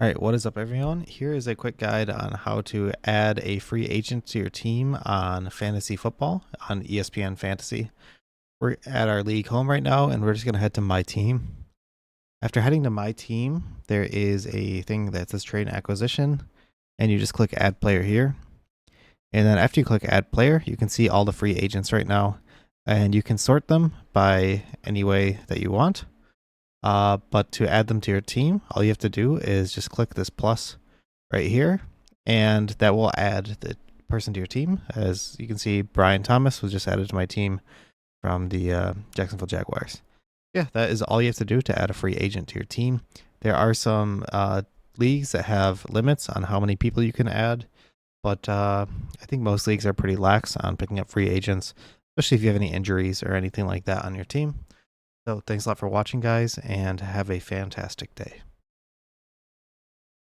All right, what is up, everyone? Here is a quick guide on how to add a free agent to your team on fantasy football on ESPN Fantasy. We're at our league home right now, and we're just going to head to My Team. After heading to My Team, there is a thing that says Trade and Acquisition, and you just click Add Player here. And then after you click Add Player, you can see all the free agents right now, and you can sort them by any way that you want. But to add them to your team, all you have to do is just click this plus right here, and that will add the person to your team. As you can see, Brian Thomas was just added to my team from the Jacksonville Jaguars. Yeah, that is all you have to do to add a free agent to your team. There are some leagues that have limits on how many people you can add, but I think most leagues are pretty lax on picking up free agents, especially if you have any injuries or anything like that on your team. So thanks a lot for watching, guys, and have a fantastic day.